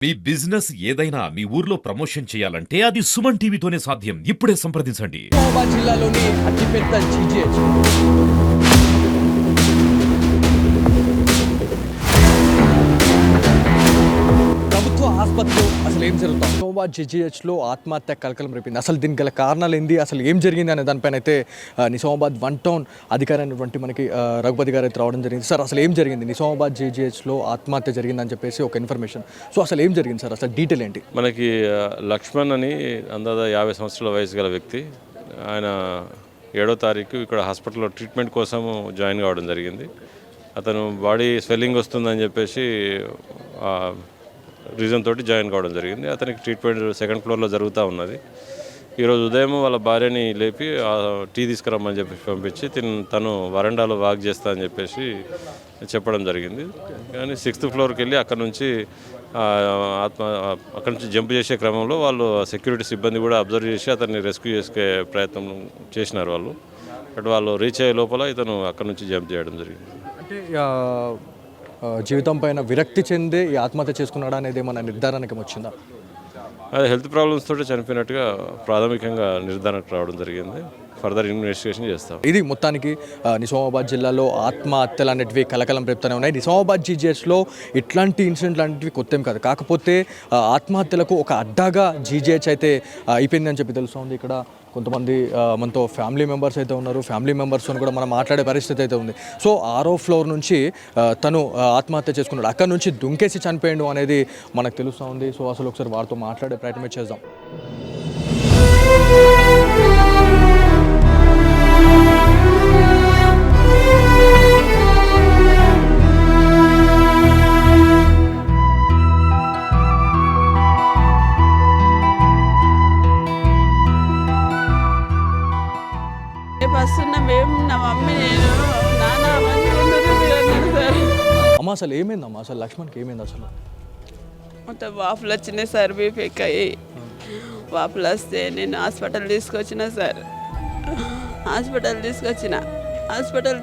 మీ business ఏదైనా మీ ఊర్లో promotion చేయాలంటే అది సుమన్ టీవీతోనే సాధ్యం. ఇప్పుడే సంప్రదించండి. నిజామాబాద్ జిల్లాలోని అతిపెద్ద జీజీహెచ్ ప్రభుత్వ ఆసుపత్రిలో అసలు ఏం జరుగుతుంది? నిజామాబాద్ జీజీహెచ్లో ఆత్మహత్య కలకలం రేపింది. అసలు దీనికి గల కారణాలు ఏంది, అసలు ఏం జరిగింది అనే దానిపైన అయితే నిజామాబాద్ 1 టౌన్ అధికారి అయినటువంటి మనకి రఘుపతి గారు అయితే రావడం జరిగింది. సార్ అసలు ఏం జరిగింది? నిజామాబాద్ జీజీహెచ్లో ఆత్మహత్య జరిగిందని చెప్పేసి ఒక ఇన్ఫర్మేషన్. సో అసలు ఏం జరిగింది సార్, అసలు డీటెయిల్ ఏంటి? మనకి లక్ష్మణ్ అని అందాజ 50 సంవత్సరాల వయసు గల వ్యక్తి. ఆయన 7వ తారీఖు ఇక్కడ హాస్పిటల్లో ట్రీట్మెంట్ కోసం జాయిన్ కావడం జరిగింది. అతను బాడీ స్వెల్లింగ్ వస్తుందని చెప్పేసి రీజన్ తోటి జాయిన్ కావడం జరిగింది. అతనికి ట్రీట్మెంట్ 2nd ఫ్లోర్లో జరుగుతూ ఉన్నది. ఈరోజు ఉదయం వాళ్ళ భార్యని లేపి టీ తీసుకురమ్మని చెప్పేసి పంపించి తను వరండాలో వాక్ చేస్తా అని చెప్పేసి చెప్పడం జరిగింది. కానీ 6th ఫ్లోర్కి వెళ్ళి అక్కడ నుంచి జంప్ చేసే క్రమంలో వాళ్ళు సెక్యూరిటీ సిబ్బంది కూడా అబ్జర్వ్ చేసి అతన్ని రెస్క్యూ చేసే ప్రయత్నం చేసినారు వాళ్ళు. బట్ వాళ్ళు రీచ్ అయ్యే లోపల ఇతను అక్కడ నుంచి జంప్ చేయడం జరిగింది. అంటే జీవితం పైన విరక్తి చెందే ఈ ఆత్మహత్య చేసుకున్నాడా అనేది మన నిర్ధారణకి వచ్చిందా? అది హెల్త్ ప్రాబ్లమ్స్ తోటి చనిపోయినట్టుగా ప్రాథమికంగా నిర్ధారణకు రావడం జరిగింది. ఫర్దర్ ఇన్వెస్టిగేషన్ చేస్తాం. ఇది మొత్తానికి నిజామాబాద్ జిల్లాలో ఆత్మహత్యలు అనేటివి కలకలం రేపుతూనే ఉన్నాయి. నిజామాబాద్ జీజీహెచ్లో ఇట్లాంటి ఇన్సిడెంట్లు అనేటివి కొత్త ఏం కాదు. కాకపోతే ఆత్మహత్యలకు ఒక అడ్డాగా జీజీహెచ్ అయితే అయిపోయిందని చెప్పి తెలుస్తుంది. ఇక్కడ కొంతమంది మనతో ఫ్యామిలీ మెంబర్స్ అయితే ఉన్నారు. ఫ్యామిలీ మెంబర్స్తో కూడా మనం మాట్లాడే పరిస్థితి అయితే ఉంది. సో 6వ ఫ్లోర్ నుంచి తను ఆత్మహత్య చేసుకున్నాడు, అక్కడ నుంచి దుంకేసి చనిపోయాడు అనేది మనకు తెలుస్తూ ఉంది. సో అసలు ఒకసారి వారితో మాట్లాడే ప్రయత్నమే చేద్దాం. అమ్మ అసలు ఏమైందమ్మా? అసలు లక్ష్మణ్కి ఏమైంది? అసలు మొత్తం వాపులు వచ్చినాయి సార్, బీపీకి అయ్యి వాపులు వస్తే నేను హాస్పిటల్ తీసుకొచ్చిన సార్. హాస్పిటల్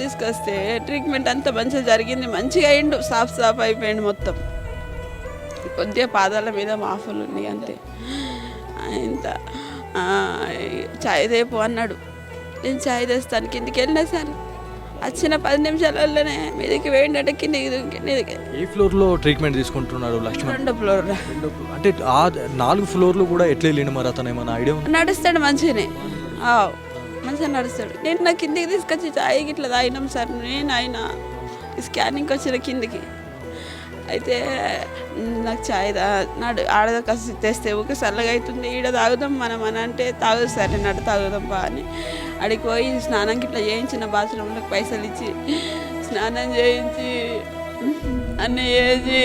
తీసుకొస్తే ట్రీట్మెంట్ అంతా మంచిగా జరిగింది, మంచిగా అయిండు, సాఫ్ అయిపోయింది మొత్తం. కొద్దిగా పాదాల మీద వాపులు ఉన్నాయి అంతే. ఇంత ఛాయ్ తేపు అన్నాడు. నేను ఛాయ్ తెస్తాను, కిందికి వెళ్ళినా సార్. వచ్చిన 10 నిమిషాలలోనే మీదకి వేయండి, కిందికి. ఏ ఫ్లోర్లో ట్రీట్మెంట్ తీసుకుంటున్నాడు లక్ష్మణ్? 2వ ఫ్లోర్. అంటే 4 ఫ్లోర్లు కూడా ఎట్లా వెళ్ళిండు మరి? అతను ఏమైనా ఐడియా ఉంది? నడుస్తాడు మంచిగానే, మంచిగా నడుస్తాడు. నేను నా కిందికి తీసుకొచ్చి ఛాయ్ ఇట్లా తాగినాం సార్. నేను ఆయన స్కానింగ్కి వచ్చిన కిందికి అయితే నాకు ఛాయ్ ఆడద కసి తెస్తే ఊకే చల్లగా అవుతుంది, ఈడ తాగుదాం మనం అని అంటే తాగుదు సార్. నేను అటు తాగుదాం బా అని అడిగి పోయి స్నానంకి ఇట్లా చేయించిన, బాత్రూంలోకి పైసలు ఇచ్చి స్నానం చేయించి అన్నీ చేసి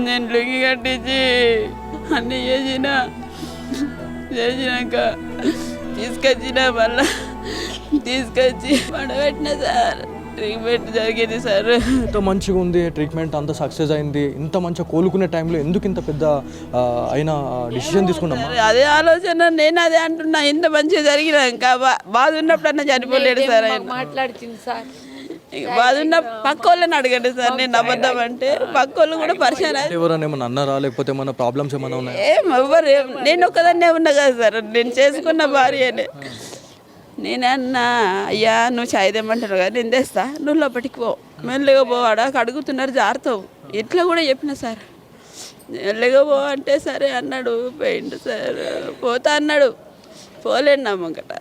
నేను లుంగి కట్టించి అన్నీ చేసినాక తీసుకొచ్చిన, మళ్ళా తీసుకొచ్చి పడబెట్టిన సార్. ట్రీట్మెంట్ జరిగింది సార్. ఇంత మంచిగా ఉంది ట్రీట్మెంట్, అంత సక్సెస్ అయింది. ఇంత మంచిగా కోలుకునే టైంలో ఎందుకు ఇంత పెద్ద అయినా డిసిషన్ తీసుకున్నాం? అదే ఆలోచన, నేను అదే అంటున్నా. ఇంత మంచిగా జరిగిన ఇంకా బాధ ఉన్నప్పుడన్నా చనిపోలేడు సార్. మాట్లాడుతుంది సార్, బాధ ఉన్న పక్క వాళ్ళని అడగండి సార్. నేను అబద్ధం అంటే పక్క వాళ్ళు కూడా పరిచయం. ఎవరైనా ఏమన్నా అన్నారా, లేకపోతే ఏమన్నా ప్రాబ్లమ్స్ ఏమైనా ఉన్నాయి? ఎవరు, నేను ఒక్కదాన్నే ఉన్నా కదా సార్. నేను చేసుకున్న భార్యనే. నేనన్నా అయ్యా నువ్వు ఛాయ్ తెమ్మంటారు కదా, నేను తెస్తా, నువ్వు లోపలికి పో, మెల్లగా పోవాడా అడుగుతున్నారు, జారుతావు ఇట్లా కూడా చెప్పిన సార్. మెల్లగా పో అంటే సరే అన్నాడు, పోయిండు సార్. పోతా అన్నాడు, పోలేండి నమ్మకట.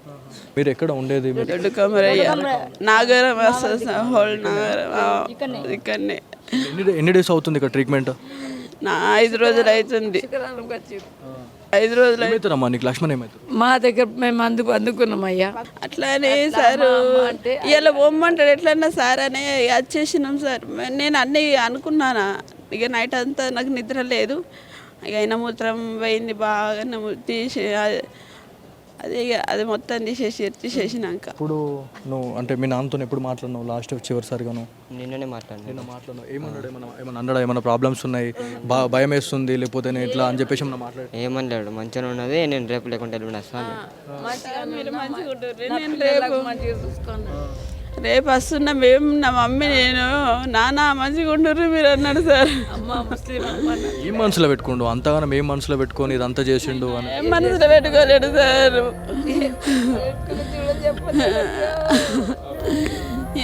మీరు ఎక్కడ ఉండేది? దొడ్డు కమరయ్య నాగరం హోల్ నాగరం ఇక్కడనే. ఎన్ని డేస్ అవుతుంది ఇక్కడ ట్రీట్మెంట్? 5 రోజులు అవుతుంది. 5 రోజులు అవుతుందమ్మా. నీకు లక్ష్మణ్ ఏమవుతుంది? మా దగ్గర మేము అందుకున్నాం అయ్యా. అట్లానే సార్ ఇలా బొమ్మంటాడు ఎట్లన్నా సార్ అనే వచ్చేసినాం సార్. నేను అన్నీ అనుకున్నానా, ఇక నైట్ అంతా నాకు నిద్ర లేదు. ఇక అయినా మూత్రం పోయింది బాగా, తీసి అదే ఇక అది మొత్తం తీసేసినాక. ఇప్పుడు నువ్వు అంటే మీ నాన్నతో ఎప్పుడు మాట్లాడినావు లాస్ట్ చివరిసారిగాను? నిన్ననే మాట్లాడినావు. ఏమన్నాడు? ఏమన్నా అన్నాడా? ఏమైనా ప్రాబ్లమ్స్ ఉన్నాయి, భయం వేస్తుంది, లేకపోతే ఇట్లా అని చెప్పేసి ఏమన్నా మాట్లాడు? ఏమన్నాడు? మంచిగా ఉన్నది, నేను రేపు లేకుండా వెళ్ళినా స్వామి. రేపు వస్తున్నా మేము నా మమ్మీ నేను నాన్న మంచిగా ఉండరు మీరు అన్నాడు సార్. అమ్మ ముస్లిం అమ్మ అన్న. ఏం మనసులో పెట్టుకుండు అంతగానం ఏం మనసులో పెట్టుకొని ఇదంతా చేసిండు అని ఏం మనసులో పెట్టుకోలేడు సార్.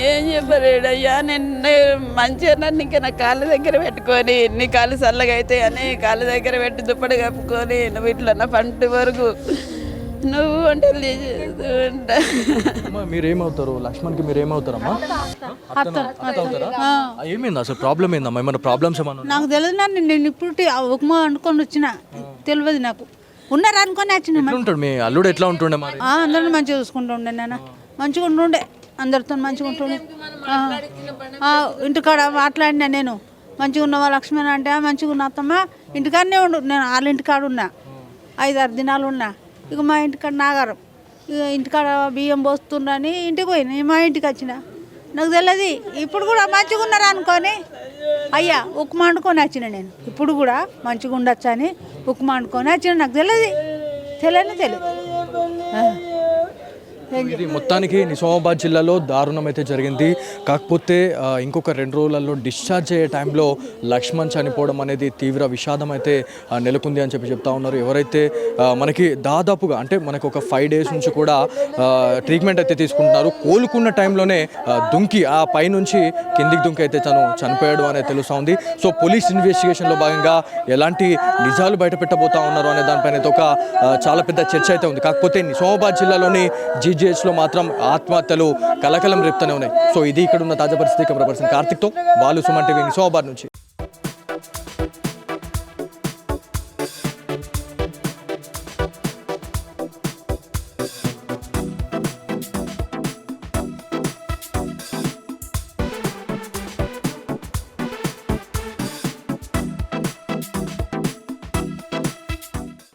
ఏం చెప్పలేడు అయ్యా. నేను మంచిగా నన్ను ఇంకా నా కాళ్ళ దగ్గర పెట్టుకొని నీ కాళ్ళు చల్లగా అవుతాయి అని కాళ్ళ దగ్గర పెట్టి దుప్పటి కప్పుకొని నువ్వు ఇట్లా నా పంట వరకు నువ్వు అంటే అమ్మా, మీరేమవుతారు లక్ష్మణ్కి మీరేమవుతారమ్మా అత్త అవుతారా? ఏమైంది అసలు ప్రాబ్లం ఏందమ్మా ఏమైనా ప్రాబ్లమ్స్ ఏమన్నా ఉన్నాయా? నాకు తెలియదు నాన్న, నేను ఇప్పుడు ఉప్మా అనుకొని వచ్చిన తెలియదు నాకు. ఉన్నారా అనుకొని వచ్చిన. ఎట్లా ఉంటాడు మీ అల్లుడు ఎట్లా ఉంటుండే మరి అందరిని మంచిగా చూసుకుంటూ ఉండే నాన్న, మంచిగా ఉంటుండే, అందరితో మంచిగా ఉంటుండే. ఇంటికాడ మాట్లాడినా నేను మంచిగా ఉన్నావా లక్ష్మణ్ అంటే మంచిగా ఉన్నా అత్తమ్మ ఇంటికాడనే ఉండు. నేను వాళ్ళ ఇంటికాడ ఉన్నా 5-6 దినాలు ఉన్నా. ఇక మా ఇంటికాడ నాగారం ఇక ఇంటికాడ బియ్యం పోస్తుండని ఇంటికి పోయినా మా ఇంటికి వచ్చిన. నాకు తెలియదు ఇప్పుడు కూడా మంచిగా ఉన్నారా అనుకొని అయ్యా ఉప్మా వండుకొని వచ్చిన. నేను ఇప్పుడు కూడా మంచిగా ఉండొచ్చు అని ఉప్మా వండుకొని వచ్చిన. నాకు తెలియదు. ఇది మొత్తానికి నిజామాబాద్ జిల్లాలో దారుణం అయితే జరిగింది. కాకపోతే ఇంకొక 2 రోజులలో డిశ్చార్జ్ అయ్యే టైంలో లక్ష్మణ్ చనిపోవడం అనేది తీవ్ర విషాదం అయితే నెలకొంది అని చెప్తా ఉన్నారు. ఎవరైతే మనకి దాదాపుగా అంటే మనకు ఒక 5 days నుంచి కూడా ట్రీట్మెంట్ అయితే తీసుకుంటున్నారు. కోలుకున్న టైంలోనే దుంకి ఆ పైనుంచి కిందికి దుంకి అయితే తను చనిపోయాడు అనేది తెలుస్తూ ఉంది. సో పోలీస్ ఇన్వెస్టిగేషన్లో భాగంగా ఎలాంటి నిజాలు బయట పెట్టబోతా ఉన్నారు అనే దానిపైన అయితే ఒక చాలా పెద్ద చర్చ అయితే ఉంది. కాకపోతే నిజామాబాద్ జిల్లాలోని జీజీహెచ్లో మాత్రం ఆత్మహత్యలు కలకలం రేపుతూనే ఉన్నాయి. సో ఇది ఇక్కడ ఉన్న తాజా పరిస్థితి. కెమెరా పర్సన్ కార్తిక్తో బాలు, సుమన్ టీవీ, నిజామాబాద్ నుంచి.